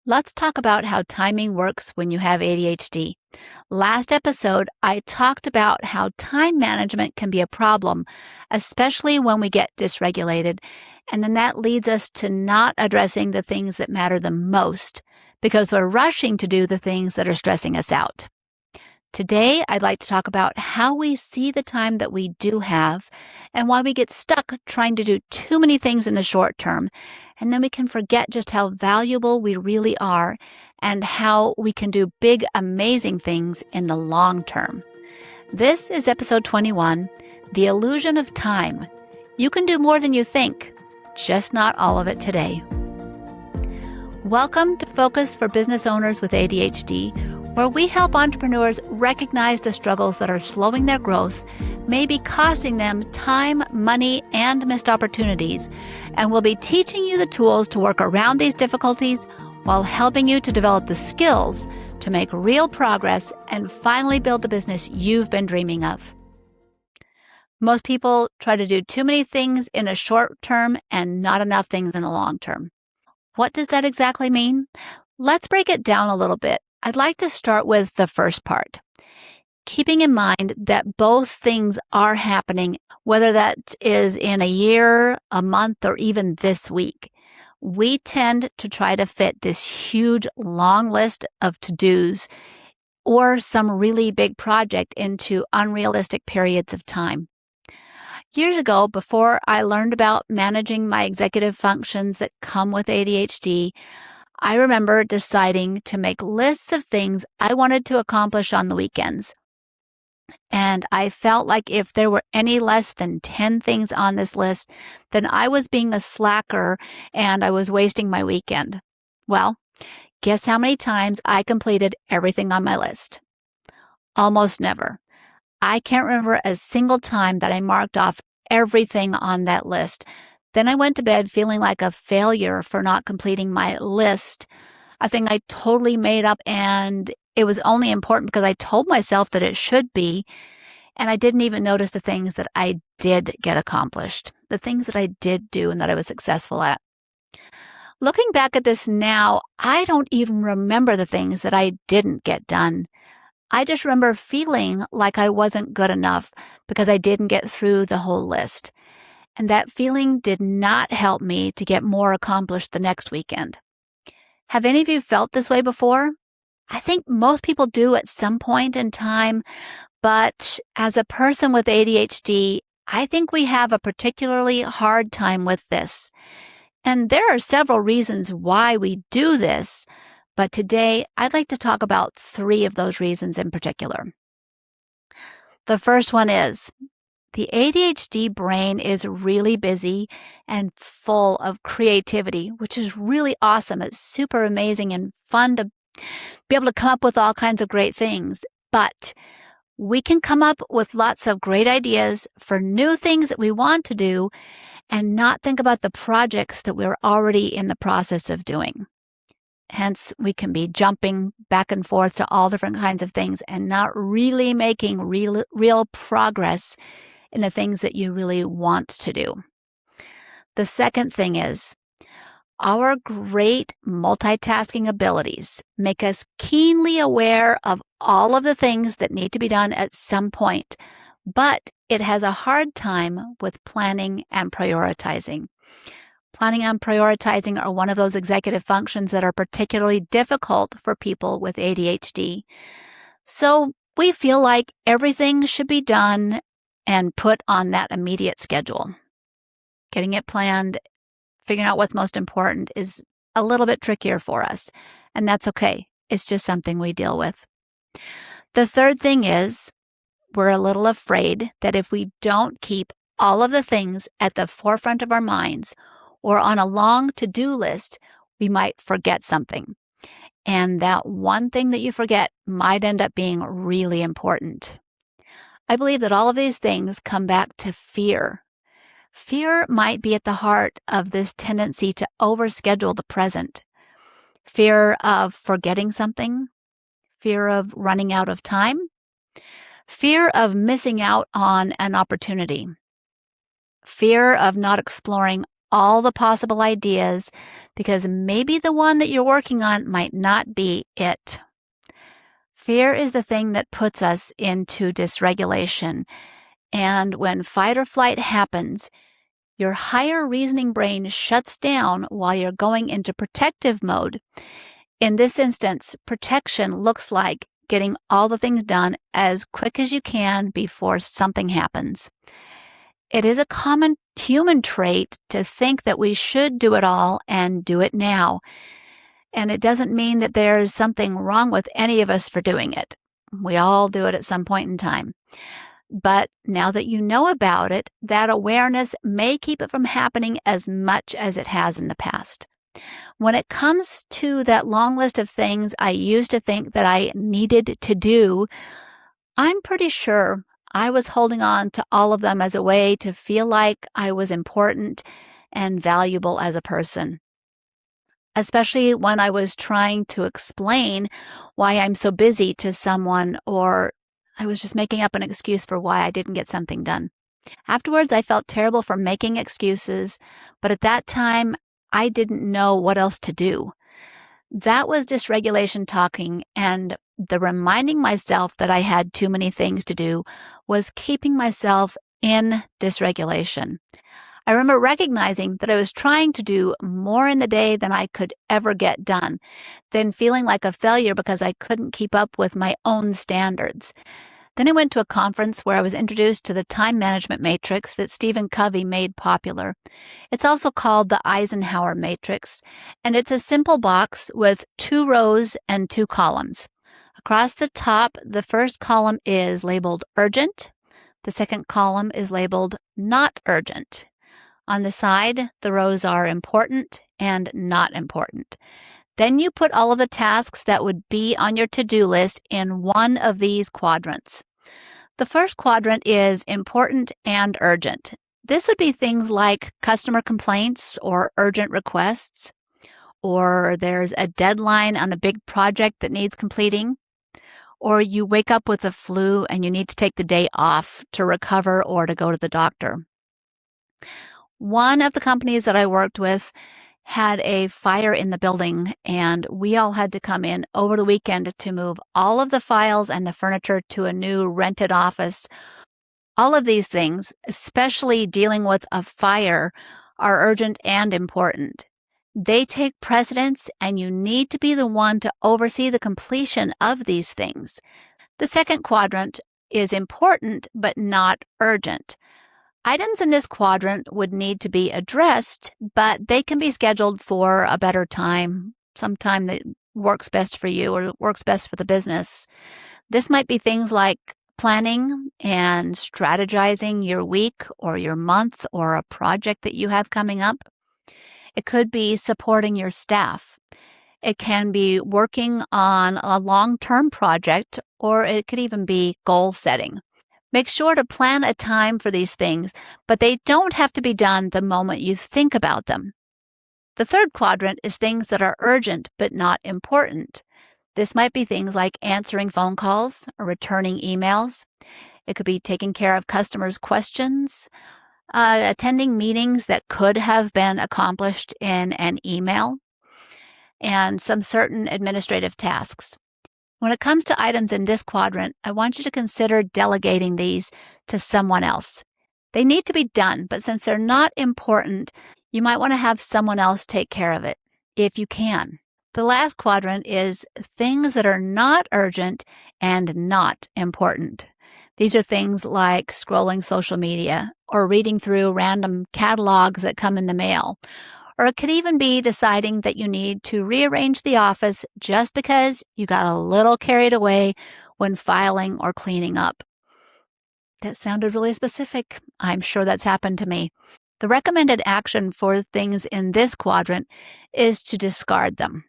Let's talk about how timing works when you have ADHD. Last episode, I talked about how time management can be a problem, especially when we get dysregulated. And then that leads us to not addressing the things that matter the most because we're rushing to do the things that are stressing us out. Today, I'd like to talk about how we see the time that we do have and why we get stuck trying to do too many things in the short term. And then we can forget just how valuable we really are and how we can do big, amazing things in the long term. This is episode 21, The Illusion of Time. You can do more than you think, just not all of it today. Welcome to Focus for Business Owners with ADHD, where we help entrepreneurs recognize the struggles that are slowing their growth, maybe costing them time, money, and missed opportunities. And we'll be teaching you the tools to work around these difficulties while helping you to develop the skills to make real progress and finally build the business you've been dreaming of. Most people try to do too many things in a short term and not enough things in the long term. What does that exactly mean? Let's break it down a little bit. I'd like to start with the first part, keeping in mind that both things are happening, whether that is in a year, a month, or even this week. We tend to try to fit this huge, long list of to-dos or some really big project into unrealistic periods of time. Years ago, before I learned about managing my executive functions that come with ADHD, I remember deciding to make lists of things I wanted to accomplish on the weekends. And I felt like if there were any less than 10 things on this list, then I was being a slacker and I was wasting my weekend. Well, guess how many times I completed everything on my list? Almost never. I can't remember a single time that I marked off everything on that list. Then I went to bed feeling like a failure for not completing my list, a thing I totally made up, and it was only important because I told myself that it should be, and I didn't even notice the things that I did get accomplished, the things that I did do and that I was successful at. Looking back at this now, I don't even remember the things that I didn't get done. I just remember feeling like I wasn't good enough because I didn't get through the whole list. And that feeling did not help me to get more accomplished the next weekend. Have any of you felt this way before? I think most people do at some point in time, but as a person with ADHD, I think we have a particularly hard time with this. And there are several reasons why we do this, but today I'd like to talk about 3 of those reasons in particular. The first one is, the ADHD brain is really busy and full of creativity, which is really awesome. It's super amazing and fun to be able to come up with all kinds of great things. But we can come up with lots of great ideas for new things that we want to do and not think about the projects that we're already in the process of doing. Hence, we can be jumping back and forth to all different kinds of things and not really making real progress in the things that you really want to do. The second thing is, our great multitasking abilities make us keenly aware of all of the things that need to be done at some point, but it has a hard time with planning and prioritizing. Planning and prioritizing are one of those executive functions that are particularly difficult for people with ADHD. So we feel like everything should be done and put on that immediate schedule. Getting it planned, figuring out what's most important is a little bit trickier for us, and that's okay. It's just something we deal with. The third thing is, we're a little afraid that if we don't keep all of the things at the forefront of our minds or on a long to-do list, we might forget something. And that one thing that you forget might end up being really important. I believe that all of these things come back to fear. Fear might be at the heart of this tendency to overschedule the present. Fear of forgetting something, fear of running out of time, fear of missing out on an opportunity, fear of not exploring all the possible ideas because maybe the one that you're working on might not be it. Fear is the thing that puts us into dysregulation. And when fight or flight happens, your higher reasoning brain shuts down while you're going into protective mode. In this instance, protection looks like getting all the things done as quick as you can before something happens. It is a common human trait to think that we should do it all and do it now. And it doesn't mean that there's something wrong with any of us for doing it. We all do it at some point in time. But now that you know about it, that awareness may keep it from happening as much as it has in the past. When it comes to that long list of things I used to think that I needed to do, I'm pretty sure I was holding on to all of them as a way to feel like I was important and valuable as a person. Especially when I was trying to explain why I'm so busy to someone, or I was just making up an excuse for why I didn't get something done. Afterwards, I felt terrible for making excuses, but at that time, I didn't know what else to do. That was dysregulation talking, and the reminding myself that I had too many things to do was keeping myself in dysregulation. I remember recognizing that I was trying to do more in the day than I could ever get done, then feeling like a failure because I couldn't keep up with my own standards. Then I went to a conference where I was introduced to the time management matrix that Stephen Covey made popular. It's also called the Eisenhower matrix, and it's a simple box with 2 rows and 2 columns. Across the top, the first column is labeled urgent. The second column is labeled not urgent. On the side, the rows are important and not important. Then you put all of the tasks that would be on your to-do list in one of these quadrants. The first quadrant is important and urgent. This would be things like customer complaints or urgent requests, or there's a deadline on a big project that needs completing, or you wake up with a flu and you need to take the day off to recover or to go to the doctor. One of the companies that I worked with had a fire in the building, and we all had to come in over the weekend to move all of the files and the furniture to a new rented office. All of these things, especially dealing with a fire, are urgent and important. They take precedence, and you need to be the one to oversee the completion of these things. The second quadrant is important but not urgent. Items in this quadrant would need to be addressed, but they can be scheduled for a better time, some time that works best for you or works best for the business. This might be things like planning and strategizing your week or your month or a project that you have coming up. It could be supporting your staff. It can be working on a long-term project, or it could even be goal setting. Make sure to plan a time for these things, but they don't have to be done the moment you think about them. The third quadrant is things that are urgent but not important. This might be things like answering phone calls or returning emails. It could be taking care of customers' questions, attending meetings that could have been accomplished in an email, and some certain administrative tasks. When it comes to items in this quadrant, I want you to consider delegating these to someone else. They need to be done, but since they're not important, you might want to have someone else take care of it, if you can. The last quadrant is things that are not urgent and not important. These are things like scrolling social media or reading through random catalogs that come in the mail. Or it could even be deciding that you need to rearrange the office just because you got a little carried away when filing or cleaning up. That sounded really specific. I'm sure that's happened to me. The recommended action for things in this quadrant is to discard them.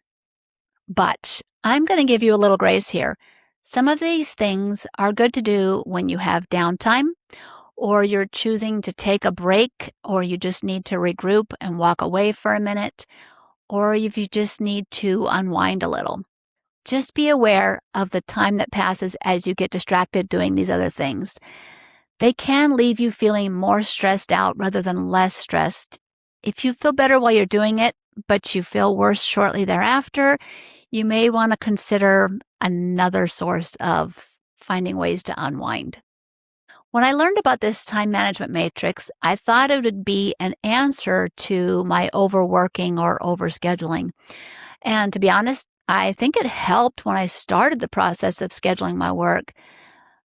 But I'm going to give you a little grace here. Some of these things are good to do when you have downtime, or you're choosing to take a break, or you just need to regroup and walk away for a minute, or if you just need to unwind a little. Just be aware of the time that passes as you get distracted doing these other things. They can leave you feeling more stressed out rather than less stressed If you feel better while you're doing it, but you feel worse shortly thereafter, you may want to consider another source of finding ways to unwind. When I learned about this time management matrix, I thought it would be an answer to my overworking or overscheduling. And to be honest, I think it helped when I started the process of scheduling my work.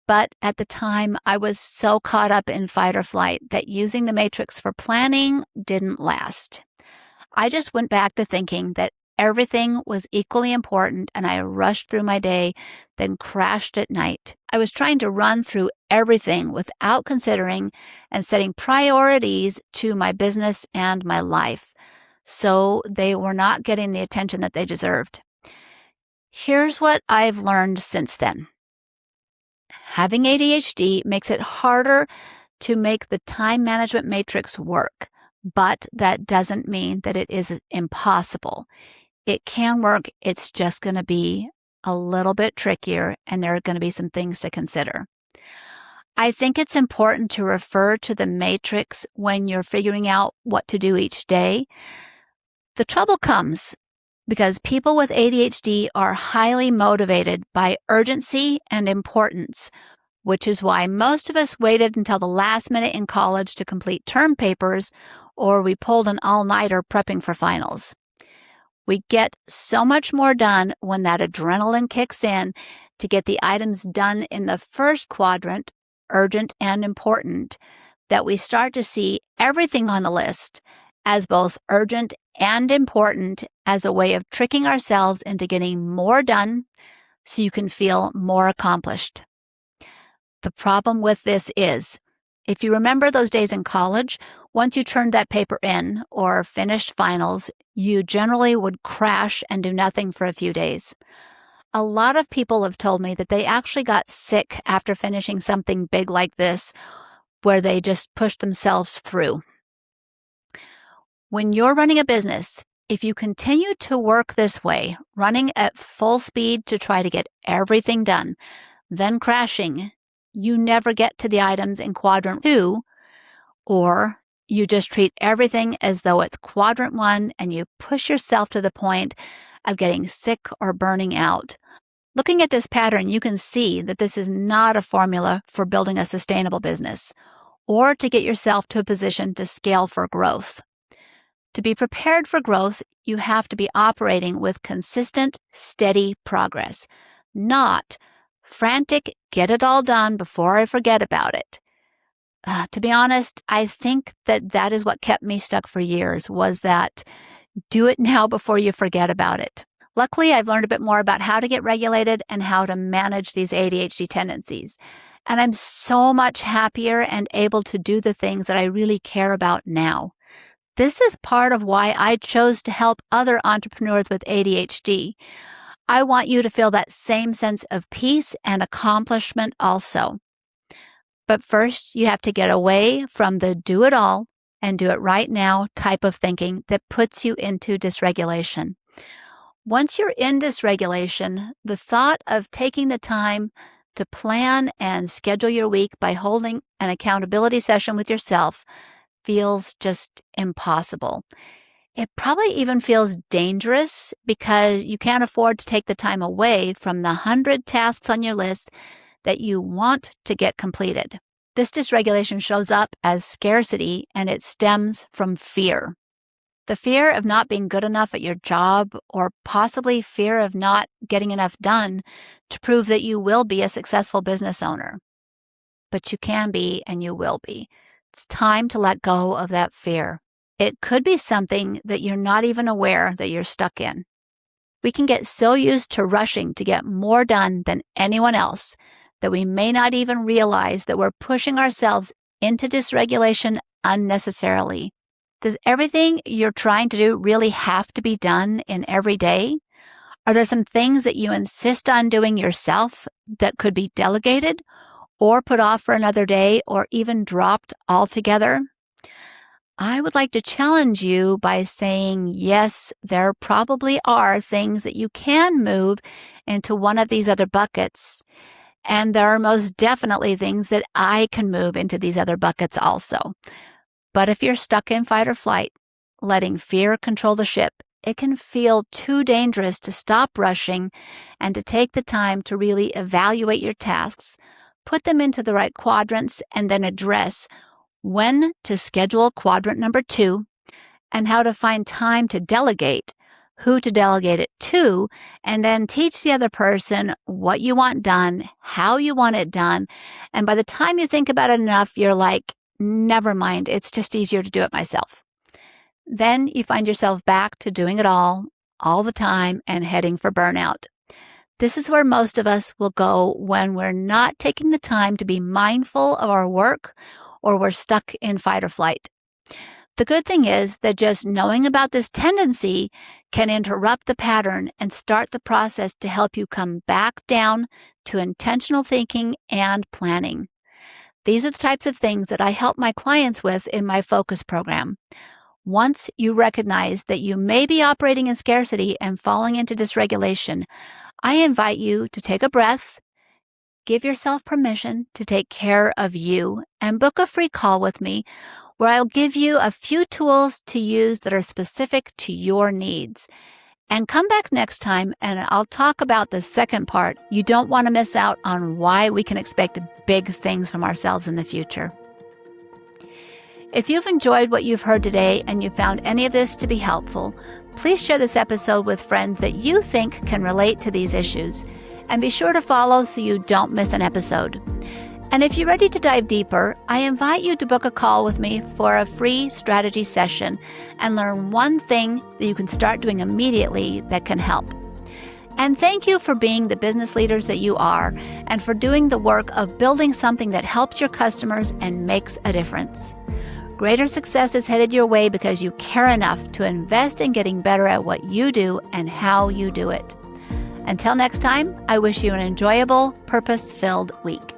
But at the time, I was so caught up in fight or flight that using the matrix for planning didn't last. I just went back to thinking that everything was equally important, and I rushed through my day, then crashed at night. I was trying to run through everything without considering and setting priorities to my business and my life, so they were not getting the attention that they deserved. Here's what I've learned since then. Having ADHD makes it harder to make the time management matrix work, but that doesn't mean that it is impossible. It can work, it's just going to be a little bit trickier, and there are going to be some things to consider. I think it's important to refer to the matrix when you're figuring out what to do each day. The trouble comes because people with ADHD are highly motivated by urgency and importance, which is why most of us waited until the last minute in college to complete term papers, or we pulled an all-nighter prepping for finals. We get so much more done when that adrenaline kicks in to get the items done in the first quadrant, urgent and important, that we start to see everything on the list as both urgent and important as a way of tricking ourselves into getting more done so you can feel more accomplished. The problem with this is, if you remember those days in college, once you turned that paper in or finished finals, you generally would crash and do nothing for a few days. A lot of people have told me that they actually got sick after finishing something big like this, where they just pushed themselves through. When you're running a business, if you continue to work this way, running at full speed to try to get everything done, then crashing, you never get to the items in quadrant 2, or you just treat everything as though it's quadrant 1 and you push yourself to the point of getting sick or burning out. Looking at this pattern, you can see that this is not a formula for building a sustainable business or to get yourself to a position to scale for growth. To be prepared for growth, you have to be operating with consistent, steady progress, not frantic, get it all done before I forget about it. To be honest, I think that is what kept me stuck for years, was that do it now before you forget about it. Luckily, I've learned a bit more about how to get regulated and how to manage these ADHD tendencies. And I'm so much happier and able to do the things that I really care about now. This is part of why I chose to help other entrepreneurs with ADHD. I want you to feel that same sense of peace and accomplishment also. But first, you have to get away from the do it all and do it right now type of thinking that puts you into dysregulation. Once you're in dysregulation, the thought of taking the time to plan and schedule your week by holding an accountability session with yourself feels just impossible. It probably even feels dangerous because you can't afford to take the time away from the 100 tasks on your list that you want to get completed. This dysregulation shows up as scarcity, and it stems from fear. The fear of not being good enough at your job, or possibly fear of not getting enough done to prove that you will be a successful business owner. But you can be, and you will be. It's time to let go of that fear. It could be something that you're not even aware that you're stuck in. We can get so used to rushing to get more done than anyone else that we may not even realize that we're pushing ourselves into dysregulation unnecessarily. Does everything you're trying to do really have to be done in every day? Are there some things that you insist on doing yourself that could be delegated or put off for another day or even dropped altogether? I would like to challenge you by saying, yes, there probably are things that you can move into one of these other buckets. And there are most definitely things that I can move into these other buckets also. But if you're stuck in fight or flight, letting fear control the ship. It can feel too dangerous to stop rushing and to take the time to really evaluate your tasks, put them into the right quadrants, and then address when to schedule quadrant number 2 and how to find time to delegate, who to delegate it to, and then teach the other person what you want done, how you want it done. And by the time you think about it enough, you're like, never mind, it's just easier to do it myself. Then you find yourself back to doing it all the time, and heading for burnout. This is where most of us will go when we're not taking the time to be mindful of our work or we're stuck in fight or flight. The good thing is that just knowing about this tendency can interrupt the pattern and start the process to help you come back down to intentional thinking and planning. These are the types of things that I help my clients with in my focus program. Once you recognize that you may be operating in scarcity and falling into dysregulation, I invite you to take a breath, give yourself permission to take care of you, and book a free call with me where I'll give you a few tools to use that are specific to your needs. And come back next time and I'll talk about the second part. You don't want to miss out on why we can expect big things from ourselves in the future. If you've enjoyed what you've heard today and you found any of this to be helpful, please share this episode with friends that you think can relate to these issues. And be sure to follow so you don't miss an episode. And if you're ready to dive deeper, I invite you to book a call with me for a free strategy session and learn one thing that you can start doing immediately that can help. And thank you for being the business leaders that you are and for doing the work of building something that helps your customers and makes a difference. Greater success is headed your way because you care enough to invest in getting better at what you do and how you do it. Until next time, I wish you an enjoyable, purpose-filled week.